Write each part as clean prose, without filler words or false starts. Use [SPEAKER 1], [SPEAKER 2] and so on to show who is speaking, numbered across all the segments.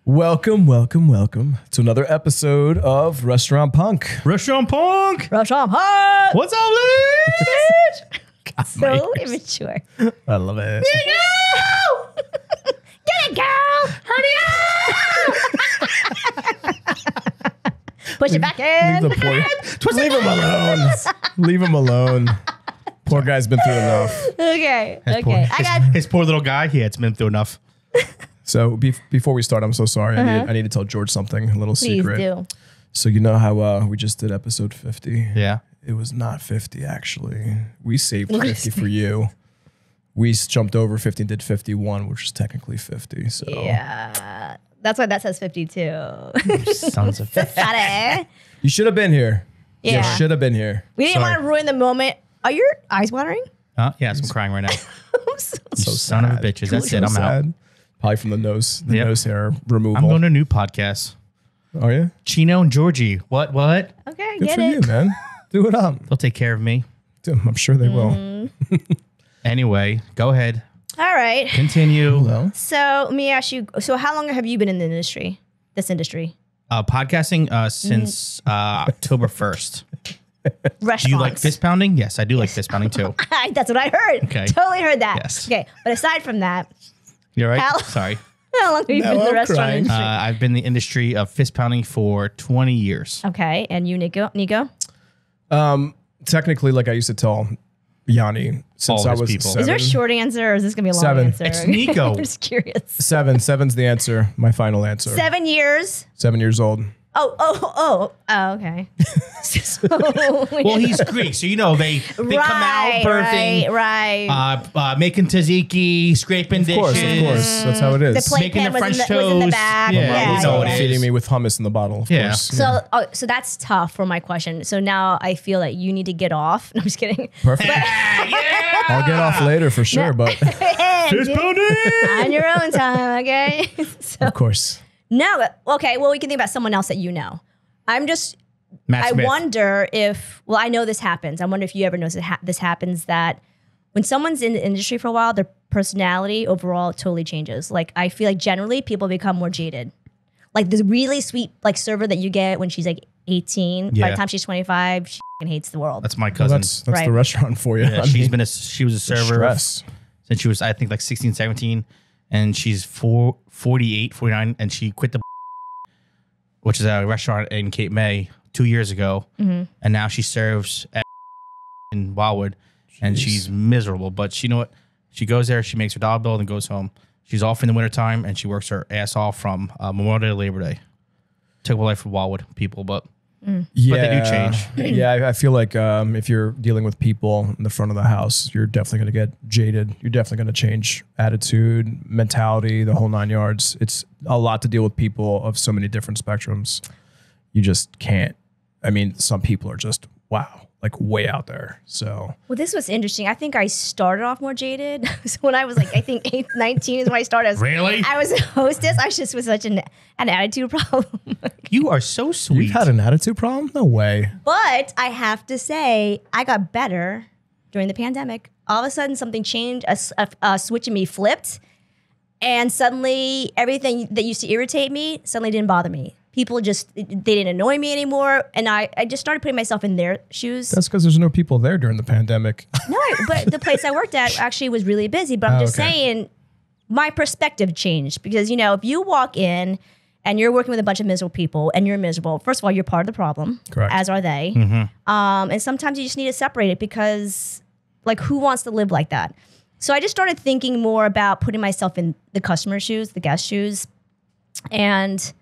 [SPEAKER 1] Welcome to another episode of Restaurant Punk.
[SPEAKER 2] Restaurant Punk!
[SPEAKER 3] Restaurant Punk!
[SPEAKER 2] What's up, bitch?
[SPEAKER 3] So immature.
[SPEAKER 1] I love it.
[SPEAKER 3] Get it, girl! Hurry up! Push it back in.
[SPEAKER 1] Leave him alone. Leave him alone. Poor guy's been through enough.
[SPEAKER 3] Okay.
[SPEAKER 2] His poor little guy. Yeah, it's been through enough.
[SPEAKER 1] So before we start, I'm so sorry. I need to tell George something, a little
[SPEAKER 3] Please
[SPEAKER 1] secret.
[SPEAKER 3] do.
[SPEAKER 1] So you know how we just did episode 50?
[SPEAKER 2] Yeah.
[SPEAKER 1] It was not 50, actually. We saved 50 for you. We jumped over 50 and did 51, which is technically 50. So
[SPEAKER 3] Yeah. That's why that says 52.
[SPEAKER 2] Sons of
[SPEAKER 3] Got it.
[SPEAKER 1] you should have been here.
[SPEAKER 3] Yeah.
[SPEAKER 1] You should have been here.
[SPEAKER 3] We didn't want to ruin the moment. Are your eyes watering?
[SPEAKER 2] Yes, I'm crying right now.
[SPEAKER 3] So
[SPEAKER 2] You son of a
[SPEAKER 1] sad.
[SPEAKER 2] bitches. That's
[SPEAKER 1] So
[SPEAKER 2] it. I'm out.
[SPEAKER 1] sad. Probably from the nose hair removal.
[SPEAKER 2] I'm going to a new podcast.
[SPEAKER 1] Oh, yeah?
[SPEAKER 2] Chino and Georgie. What?
[SPEAKER 3] Okay,
[SPEAKER 1] Good
[SPEAKER 3] get
[SPEAKER 1] for
[SPEAKER 3] it.
[SPEAKER 1] you, man. Do it up.
[SPEAKER 2] They'll take care of me.
[SPEAKER 1] I'm sure they will.
[SPEAKER 2] Anyway, go ahead.
[SPEAKER 3] All right.
[SPEAKER 2] Continue.
[SPEAKER 1] Well,
[SPEAKER 3] So let me ask you. So how long have you been in the industry? This industry?
[SPEAKER 2] Podcasting since October 1st.
[SPEAKER 3] Restaurants.
[SPEAKER 2] Do you like fist pounding? Yes, I do like fist pounding too.
[SPEAKER 3] That's what I heard.
[SPEAKER 2] Okay.
[SPEAKER 3] Totally heard that.
[SPEAKER 2] Yes.
[SPEAKER 3] Okay. But aside from that,
[SPEAKER 2] You're right?
[SPEAKER 3] How-
[SPEAKER 2] Sorry.
[SPEAKER 3] how long have you
[SPEAKER 1] Now
[SPEAKER 3] been in the
[SPEAKER 1] I'm
[SPEAKER 3] restaurant
[SPEAKER 1] crying.
[SPEAKER 3] industry?
[SPEAKER 2] I've been in the industry of fist pounding for 20 years.
[SPEAKER 3] Okay. And you, Nico?
[SPEAKER 1] technically, like I used to tell Yanni, since
[SPEAKER 2] All
[SPEAKER 1] I
[SPEAKER 2] his
[SPEAKER 1] was
[SPEAKER 2] people.
[SPEAKER 1] seven.
[SPEAKER 3] Is there a short answer or is this going to be a long
[SPEAKER 1] 7.
[SPEAKER 3] answer?
[SPEAKER 2] It's Nico.
[SPEAKER 3] I'm just curious.
[SPEAKER 1] Seven's the answer. My final answer.
[SPEAKER 3] 7 years.
[SPEAKER 1] 7 years old.
[SPEAKER 3] Oh, okay. So,
[SPEAKER 2] Well, he's Greek, so you know they come out birthing,
[SPEAKER 3] right.
[SPEAKER 2] making tzatziki, scraping dishes.
[SPEAKER 1] Of course. That's how it is.
[SPEAKER 3] The
[SPEAKER 2] Making
[SPEAKER 3] playpen
[SPEAKER 2] the
[SPEAKER 3] was,
[SPEAKER 2] French
[SPEAKER 3] was in the
[SPEAKER 2] toast.
[SPEAKER 3] back.
[SPEAKER 2] Yeah, you know what it is.
[SPEAKER 1] Feeding me with hummus in the bottle, of
[SPEAKER 2] Yeah.
[SPEAKER 1] course.
[SPEAKER 3] So that's tough for my question. So now I feel like you need to get off. No, I'm just kidding.
[SPEAKER 1] Perfect. I'll get off later for sure, but
[SPEAKER 2] Fist pounding.
[SPEAKER 3] On your own time, okay? So
[SPEAKER 1] of course.
[SPEAKER 3] no, okay. Well, we can think about someone else that you know. I'm just.
[SPEAKER 2] Matt
[SPEAKER 3] I
[SPEAKER 2] Smith.
[SPEAKER 3] wonder if. Well, I know this happens. I wonder if you ever notice this happens, that when someone's in the industry for a while, their personality overall totally changes. Like I feel like generally people become more jaded. Like the really sweet like server that you get when she's like 18, by
[SPEAKER 2] Yeah.
[SPEAKER 3] the time she's 25, she f***ing hates the world.
[SPEAKER 2] That's my
[SPEAKER 1] Well,
[SPEAKER 2] cousin.
[SPEAKER 1] that's
[SPEAKER 3] Right.
[SPEAKER 1] the restaurant for you.
[SPEAKER 2] Yeah,
[SPEAKER 1] I
[SPEAKER 2] she
[SPEAKER 1] mean,
[SPEAKER 2] was a server
[SPEAKER 1] stress.
[SPEAKER 2] since she was, I think, like 16, 17, and she's 48, 49, and she quit the which is a restaurant in Cape May 2 years ago, and now she serves at in Wildwood, and she's miserable. But you know what? She goes there, she makes her dollar bill, and goes home. She's off in the wintertime, and she works her ass off from Memorial Day to Labor Day. Took a life for Wildwood people, but
[SPEAKER 1] Yeah,
[SPEAKER 2] they do change.
[SPEAKER 1] Yeah, I feel like if you're dealing with people in the front of the house, you're definitely going to get jaded. You're definitely going to change attitude, mentality, the whole 9 yards. It's a lot to deal with people of so many different spectrums. You just can't. I mean, some people are just, wow, like way out there. So
[SPEAKER 3] Well, this was interesting. I think I started off more jaded. So when I was like, I think 19 is when I started.
[SPEAKER 2] Really?
[SPEAKER 3] I was a hostess. I was just with such an attitude problem.
[SPEAKER 2] You are so sweet.
[SPEAKER 1] you've had an attitude problem? No way.
[SPEAKER 3] But I have to say, I got better during the pandemic. All of a sudden, something changed. A switch in me flipped. And suddenly, everything that used to irritate me suddenly didn't bother me. People just, they didn't annoy me anymore. And I just started putting myself in their shoes.
[SPEAKER 1] That's because there's no people there during the pandemic.
[SPEAKER 3] No, but the place I worked at actually was really busy. But I'm just
[SPEAKER 1] okay.
[SPEAKER 3] saying, my perspective changed. Because, you know, if you walk in and you're working with a bunch of miserable people and you're miserable, first of all, you're part of the problem.
[SPEAKER 1] Correct.
[SPEAKER 3] As are they. And sometimes you just need to separate it because, like, who wants to live like that? So I just started thinking more about putting myself in the customer's shoes, the guest shoes. And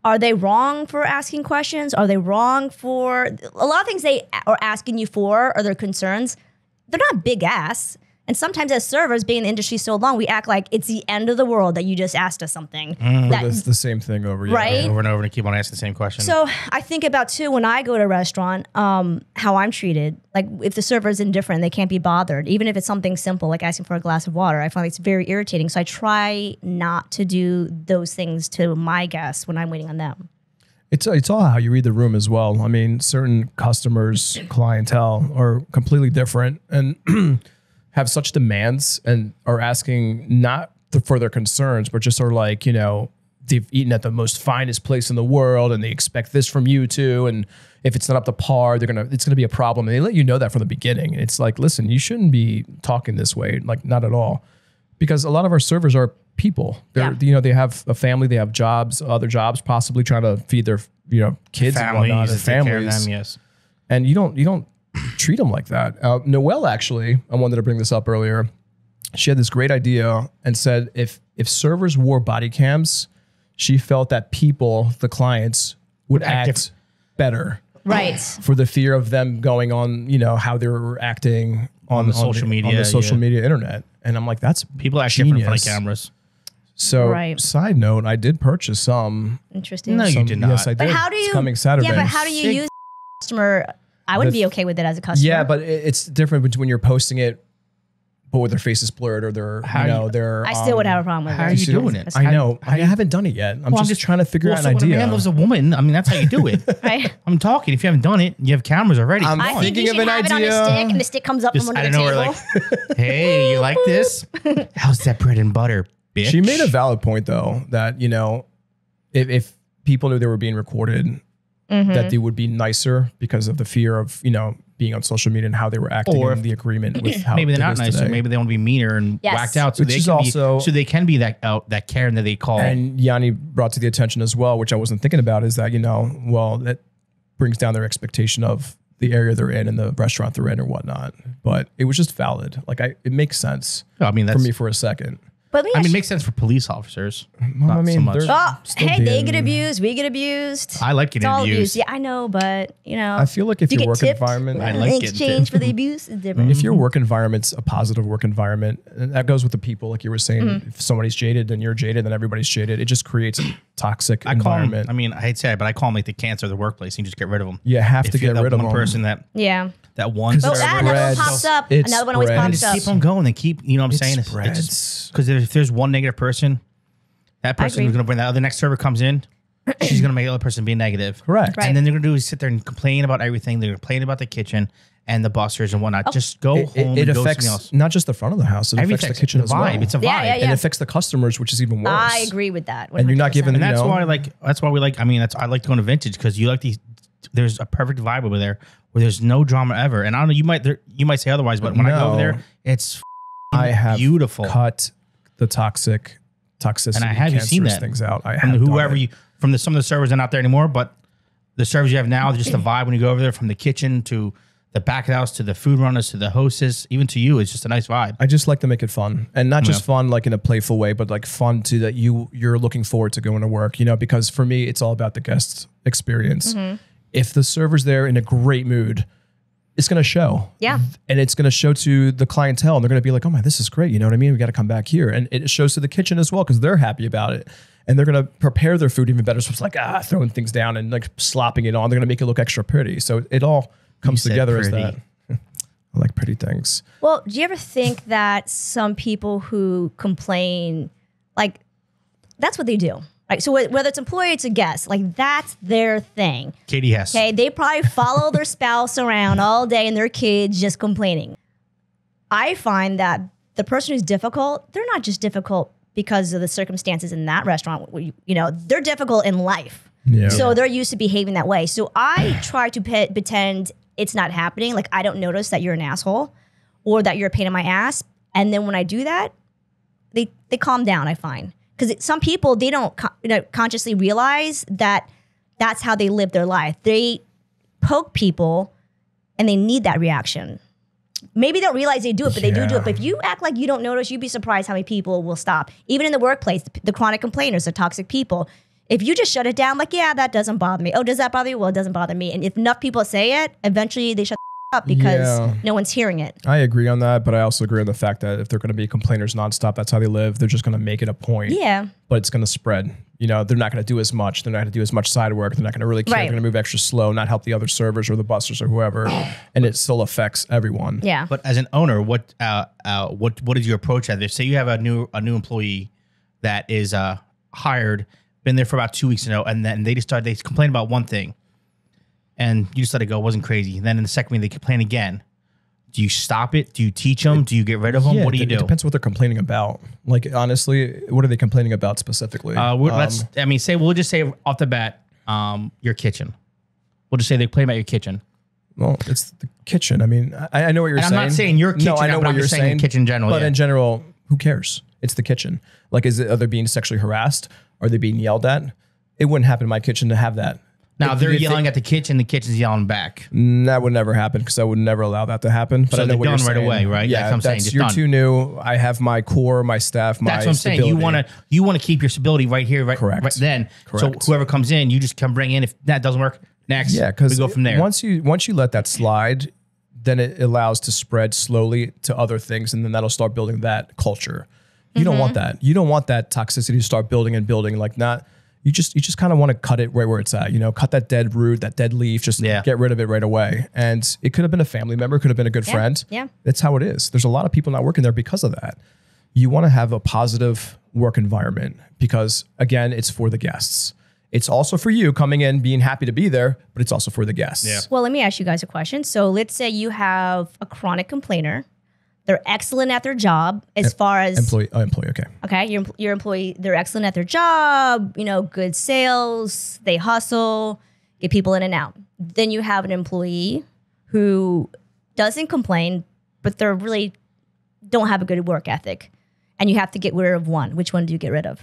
[SPEAKER 3] are they wrong for asking questions? Are they wrong for a lot of things they are asking you for, or their concerns? They're not big ass. And sometimes as servers, being in the industry so long, we act like it's the end of the world that you just asked us something.
[SPEAKER 1] That's the same thing over. Yeah.
[SPEAKER 3] Right?
[SPEAKER 2] over and over and keep on asking the same question.
[SPEAKER 3] So I think about too, when I go to a restaurant, how I'm treated. Like if the server is indifferent, they can't be bothered. Even if it's something simple like asking for a glass of water, I find it's very irritating. So I try not to do those things to my guests when I'm waiting on them.
[SPEAKER 1] It's all how you read the room as well. I mean, certain customers, clientele are completely different and have such demands and are asking not for their concerns, but just sort of like, you know, they've eaten at the most finest place in the world and they expect this from you too. And if it's not up to par, it's gonna be a problem. And they let you know that from the beginning. It's like, listen, you shouldn't be talking this way, like not at all. Because a lot of our servers are people. They have a family, they have jobs, other jobs, possibly trying to feed their kids and whatnot, their families.
[SPEAKER 2] Them, yes.
[SPEAKER 1] And you don't treat them like that. Noelle, actually, I wanted to bring this up earlier. She had this great idea and said if servers wore body cams, she felt that people, the clients, would act better.
[SPEAKER 3] Right.
[SPEAKER 1] For the fear of them going on, how they're acting on the social media internet. And I'm like, that's
[SPEAKER 2] people act
[SPEAKER 1] genius.
[SPEAKER 2] different in front of cameras.
[SPEAKER 1] So, side note, I did purchase some.
[SPEAKER 3] Interesting.
[SPEAKER 2] No, you did not.
[SPEAKER 1] Yes, I did.
[SPEAKER 3] But how do you?
[SPEAKER 1] It's coming Saturday.
[SPEAKER 3] Yeah, but how do you use customer? I wouldn't be okay with it as a customer.
[SPEAKER 1] Yeah, but it's different between when you're posting it, but with their faces blurred or their, their.
[SPEAKER 3] I still would have a problem with it.
[SPEAKER 2] How are you doing it?
[SPEAKER 1] I know. I haven't done it yet. I'm just trying to figure out an idea.
[SPEAKER 2] When a man loves a woman, I mean, that's how you do it.
[SPEAKER 3] Right.
[SPEAKER 2] I'm talking. If you haven't done it, you have cameras already.
[SPEAKER 3] I think you should have it on a stick, and the stick comes up from under the table.
[SPEAKER 2] Like, hey, you like this? How's that bread and butter, bitch?
[SPEAKER 1] She made a valid point though that if people knew they were being recorded, that they would be nicer because of the fear of being on social media and how they were acting in the agreement with how
[SPEAKER 2] maybe they're not nicer. Today. Maybe they want to be meaner and whacked out, so they can be that Karen that they call.
[SPEAKER 1] And Yanni brought to the attention as well, which I wasn't thinking about, is that that brings down their expectation of the area they're in and the restaurant they're in or whatnot. But it was just valid. Like it makes sense.
[SPEAKER 2] I mean,
[SPEAKER 1] for me for a second.
[SPEAKER 3] But
[SPEAKER 2] it makes sense for police officers.
[SPEAKER 1] Well,
[SPEAKER 2] not so much.
[SPEAKER 3] They get abused. We get abused.
[SPEAKER 2] I like getting abused.
[SPEAKER 3] Yeah, I know, but
[SPEAKER 1] I feel like if your work environment,
[SPEAKER 2] I like
[SPEAKER 3] in exchange for the abuse is different.
[SPEAKER 1] If your work environment's a positive work environment, and that goes with the people, like you were saying, if somebody's jaded and you're jaded, then everybody's jaded. It just creates a toxic environment.
[SPEAKER 2] I hate to say it, but I call them like the cancer of the workplace. You just get rid of them.
[SPEAKER 1] You have to get rid of
[SPEAKER 2] one person that one
[SPEAKER 3] server. Another one pops up. Another one always pops up.
[SPEAKER 2] Keep on going. They keep, what I'm saying?
[SPEAKER 1] Spreads.
[SPEAKER 2] Because if there's one negative person, that person is going to bring that other next server comes in, she's going to make the other person be negative.
[SPEAKER 1] Correct.
[SPEAKER 3] Right.
[SPEAKER 2] And then they're going to do is sit there and complain about everything. They're going to complain about the kitchen and the busters and whatnot. Just go home and go something else.
[SPEAKER 1] Not just the front of the house. It affects the kitchen as well.
[SPEAKER 2] It's a vibe.
[SPEAKER 3] Yeah.
[SPEAKER 1] And it affects the customers, which is even worse.
[SPEAKER 3] I agree with that. 100%.
[SPEAKER 1] And you're not giving them.
[SPEAKER 2] And that's why we like, I like to go to vintage because you like these. There's a perfect vibe over there where there's no drama ever. And I don't know, you might say otherwise, but when I go over there, it's beautiful.
[SPEAKER 1] Cut the toxicity.
[SPEAKER 2] And I have seen that
[SPEAKER 1] things out.
[SPEAKER 2] From some of the servers are not there anymore, but the servers you have now, just the vibe when you go over there, from the kitchen to the back of the house to the food runners to the hostess, even to you, it's just a nice vibe.
[SPEAKER 1] I just like to make it fun, and not just fun like in a playful way, but like fun to that you're looking forward to going to work. Because for me, it's all about the guest experience. If the server's there in a great mood, it's going to show.
[SPEAKER 3] Yeah.
[SPEAKER 1] And it's going to show to the clientele, and they're going to be like, oh my, this is great. You know what I mean? We got to come back here. And it shows to the kitchen as well, because they're happy about it. And they're going to prepare their food even better. So it's like, throwing things down and like slopping it on. They're going to make it look extra pretty. So it all comes together as that. I like pretty things.
[SPEAKER 3] Well, do you ever think that some people who complain, like, that's what they do? Right. So whether it's employee, it's a guest, like that's their thing.
[SPEAKER 2] Katie Hess.
[SPEAKER 3] Okay. They probably follow their spouse around all day and their kids just complaining. I find that the person who's difficult, they're not just difficult because of the circumstances in that restaurant. They're difficult in life.
[SPEAKER 1] Yeah.
[SPEAKER 3] So they're used to behaving that way. So I try to pretend it's not happening. Like I don't notice that you're an asshole or that you're a pain in my ass. And then when I do that, they calm down, I find. Because some people, they don't consciously realize that that's how they live their life. They poke people and they need that reaction. Maybe they don't realize they do it, but they do it. But if you act like you don't notice, you'd be surprised how many people will stop. Even in the workplace, the chronic complainers, the toxic people. If you just shut it down, like, yeah, that doesn't bother me. Oh, does that bother you? Well, it doesn't bother me. And if enough people say it, eventually they shut up because no one's hearing it.
[SPEAKER 1] I agree on that, but I also agree on the fact that if they're going to be complainers nonstop, that's how they live. They're just going to make it a point.
[SPEAKER 3] Yeah.
[SPEAKER 1] But it's going to spread. They're not going to do as much. They're not going to do as much side work. They're not going to really care. They're going to move extra slow, not help the other servers or the busters or whoever, and it still affects everyone.
[SPEAKER 3] Yeah.
[SPEAKER 2] But as an owner, what is your approach at this? Say you have a new employee that is hired, been there for about 2 weeks, and then they complain about one thing, and you just let it go. It wasn't crazy. And then in the second week, they complain again. Do you stop it? Do you teach them? Do you get rid of them? What do you do?
[SPEAKER 1] It depends what they're complaining about. Like, honestly, what are they complaining about specifically?
[SPEAKER 2] We'll just say off the bat, your kitchen. We'll just say they complain about your kitchen.
[SPEAKER 1] Well, it's the kitchen. I mean, I know what you're saying.
[SPEAKER 2] I'm not saying your kitchen.
[SPEAKER 1] No, I know what you're saying.
[SPEAKER 2] Kitchen in general.
[SPEAKER 1] But in general, who cares? It's the kitchen. Like, are they being sexually harassed? Are they being yelled at? It wouldn't happen in my kitchen to have that.
[SPEAKER 2] Now, they're yelling at the kitchen's yelling back.
[SPEAKER 1] That would never happen because I would never allow that to happen. But
[SPEAKER 2] so
[SPEAKER 1] I know what you're
[SPEAKER 2] done right
[SPEAKER 1] saying.
[SPEAKER 2] away, right?
[SPEAKER 1] Yeah,
[SPEAKER 2] that's what I'm saying.
[SPEAKER 1] You're
[SPEAKER 2] done.
[SPEAKER 1] too new. I have my core, my staff, my
[SPEAKER 2] That's what I'm
[SPEAKER 1] stability.
[SPEAKER 2] saying. You want to keep your stability right here, right,
[SPEAKER 1] Correct.
[SPEAKER 2] right then.
[SPEAKER 1] Correct.
[SPEAKER 2] So whoever comes in, you just come bring in. If that doesn't work, next.
[SPEAKER 1] Yeah, because
[SPEAKER 2] we go from there.
[SPEAKER 1] Once you let that slide, then it allows to spread slowly to other things, and then that'll start building that culture. You don't want that. You don't want that toxicity to start building and building. Like not. You just kind of want to cut it right where it's at. You know, cut that dead root, that dead leaf. Just get rid of it right away. And it could have been a family member, could have been a good friend.
[SPEAKER 3] Yeah,
[SPEAKER 1] that's how it is. There's a lot of people not working there because of that. You want to have a positive work environment because, again, it's for the guests. It's also for you coming in, being happy to be there, but it's also for the guests.
[SPEAKER 2] Yeah.
[SPEAKER 3] Well, let me ask you guys a question. So let's say you have a chronic complainer. They're excellent at their job as far as
[SPEAKER 1] employee. Okay.
[SPEAKER 3] Okay, your employee, they're excellent at their job, you know, good sales, they hustle, get people in and out. Then you have an employee who doesn't complain, but they're really don't have a good work ethic. And you have to get rid of one. Which one do you get rid of?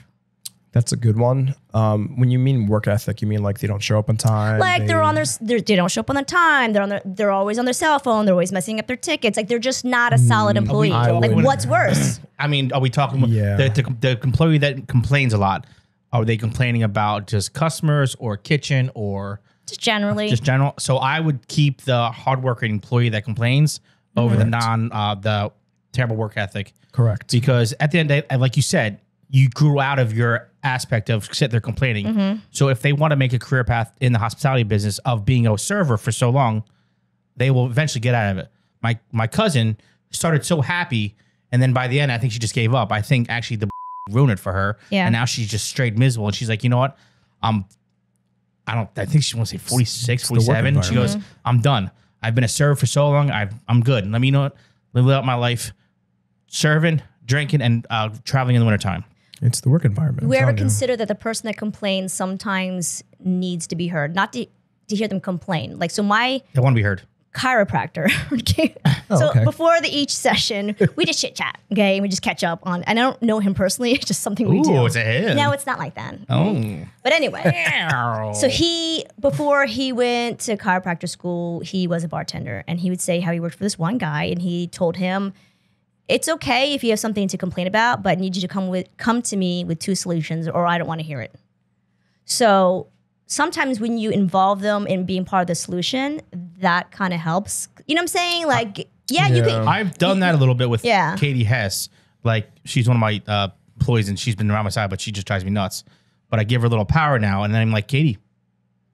[SPEAKER 1] That's a good one. When you mean work ethic, you mean like they don't show up on time?
[SPEAKER 3] Like they don't show up on their time. They're always on their cell phone. They're always messing up their tickets. Like they're just not a solid employee. Like what's worse?
[SPEAKER 2] I mean, are we talking about the employee that complains a lot? Are they complaining about just customers or kitchen or
[SPEAKER 3] just generally?
[SPEAKER 2] Just general. So I would keep the hardworking employee that complains over the terrible work ethic.
[SPEAKER 1] Correct.
[SPEAKER 2] Because at the end of the day, like you said, you grew out of your aspect of sit there complaining. So if they want to make a career path in the hospitality business of being a server for so long, they will eventually get out of it. My cousin started so happy, and then by the end, I think she just gave up. I think actually the ruined it for her. Yeah. And now she's just straight miserable. And she's like, you know what? I think she wants to say 46, 47. She goes, I'm done. I've been a server for so long. I'm good. Let me, you know what? Live out my life serving, drinking, and traveling in the wintertime.
[SPEAKER 1] It's the work environment.
[SPEAKER 3] We ever consider that the person that complains sometimes needs to be heard, not to hear them complain. Like, so they
[SPEAKER 2] want to be heard.
[SPEAKER 3] Chiropractor. Okay. Before each session, we just chit chat. Okay. And we just catch up on, and I don't know him personally. It's just something we do.
[SPEAKER 2] Oh, it's a him.
[SPEAKER 3] No, it's not like that.
[SPEAKER 2] Oh.
[SPEAKER 3] But anyway. So before he went to chiropractor school, he was a bartender, and he would say how he worked for this one guy, and he told him, it's okay if you have something to complain about, but I need you to come to me with 2 solutions, or I don't want to hear it. So sometimes when you involve them in being part of the solution, that kind of helps. You know what I'm saying? Like, you can.
[SPEAKER 2] I've done that a little bit with Katie Hess. Like, she's one of my employees, and she's been around my side, but she just drives me nuts. But I give her a little power now, and then I'm like, Katie,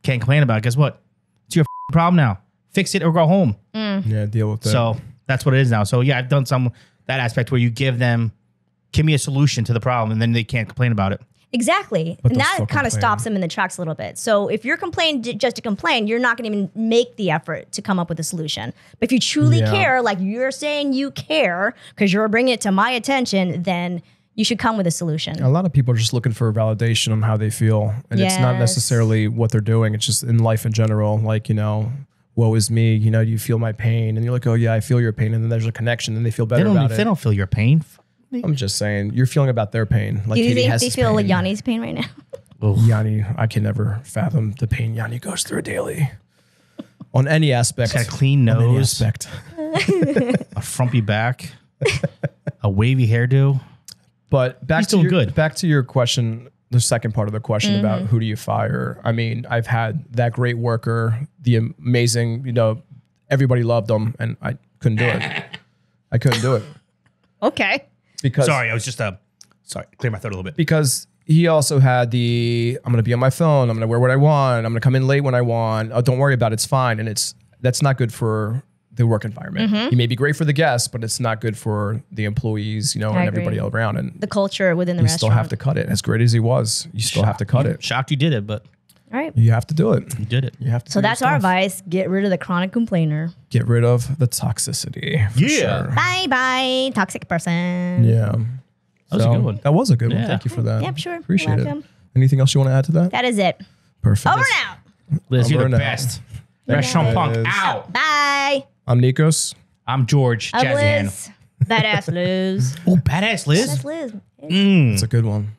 [SPEAKER 2] can't complain about it. Guess what? It's your problem now. Fix it or go home.
[SPEAKER 1] Yeah, deal with that.
[SPEAKER 2] So that's what it is now. So yeah, I've done that aspect where you give me a solution to the problem, and then they can't complain about it.
[SPEAKER 3] Exactly. And that kind of stops them in the tracks a little bit. So if you're complaining just to complain, you're not going to even make the effort to come up with a solution. But if you truly care, like you're saying you care because you're bringing it to my attention, then you should come with a solution.
[SPEAKER 1] A lot of people are just looking for validation on how they feel. And it's not necessarily what they're doing. It's just in life in general. Like, you know, woe is me, you know, do you feel my pain? And you're like, oh yeah, I feel your pain. And then there's a connection and they feel better about it.
[SPEAKER 2] They don't feel your pain.
[SPEAKER 1] I'm just saying, you're feeling about their pain. Like,
[SPEAKER 3] do you think they feel like Yanni's pain right now?
[SPEAKER 1] Yanni, I can never fathom the pain Yanni goes through daily. On any aspect.
[SPEAKER 2] Got a clean nose. A frumpy back. A wavy hairdo.
[SPEAKER 1] But back to your question, the second part of the question about who do you fire? I mean, I've had that great worker, the amazing, you know, everybody loved them, and I couldn't do it. I couldn't do it.
[SPEAKER 3] Okay.
[SPEAKER 1] Because
[SPEAKER 2] sorry, I was just clear my throat a little bit.
[SPEAKER 1] Because he also had I'm going to be on my phone. I'm going to wear what I want. I'm going to come in late when I want. Oh, don't worry about it. It's fine. And that's not good for the work environment. He may be great for the guests, but it's not good for the employees, you know, and everybody all around. And
[SPEAKER 3] the culture within the restaurant.
[SPEAKER 1] You still have to cut it. As great as he was, you still have to cut it.
[SPEAKER 2] Shocked you did it, but
[SPEAKER 3] All right.
[SPEAKER 1] You have to do it.
[SPEAKER 2] You did it.
[SPEAKER 1] You have to.
[SPEAKER 3] So
[SPEAKER 1] do your
[SPEAKER 3] that's our
[SPEAKER 1] stuff.
[SPEAKER 3] advice. Get rid of the chronic complainer.
[SPEAKER 1] Get rid of the toxicity. For
[SPEAKER 2] Yeah.
[SPEAKER 1] Sure.
[SPEAKER 3] Bye bye, toxic person.
[SPEAKER 1] Yeah.
[SPEAKER 2] That was a good one.
[SPEAKER 1] That was a good one.
[SPEAKER 2] Yeah.
[SPEAKER 1] Thank you for that.
[SPEAKER 3] Yep, sure. You're
[SPEAKER 1] Appreciate it.
[SPEAKER 3] welcome.
[SPEAKER 1] Anything else you want to add to that?
[SPEAKER 3] That is it.
[SPEAKER 1] Perfect.
[SPEAKER 3] Over and out.
[SPEAKER 2] Liz, you're
[SPEAKER 1] Over
[SPEAKER 2] the
[SPEAKER 1] and out.
[SPEAKER 2] best. Restaurant Punk
[SPEAKER 1] Liz.
[SPEAKER 2] out.
[SPEAKER 3] Bye.
[SPEAKER 1] I'm Nikos.
[SPEAKER 2] I'm George.
[SPEAKER 3] I'm
[SPEAKER 2] Jazzy Hand.
[SPEAKER 3] Liz. Badass Liz.
[SPEAKER 2] Oh, badass Liz.
[SPEAKER 3] That's Liz.
[SPEAKER 1] It's a good one.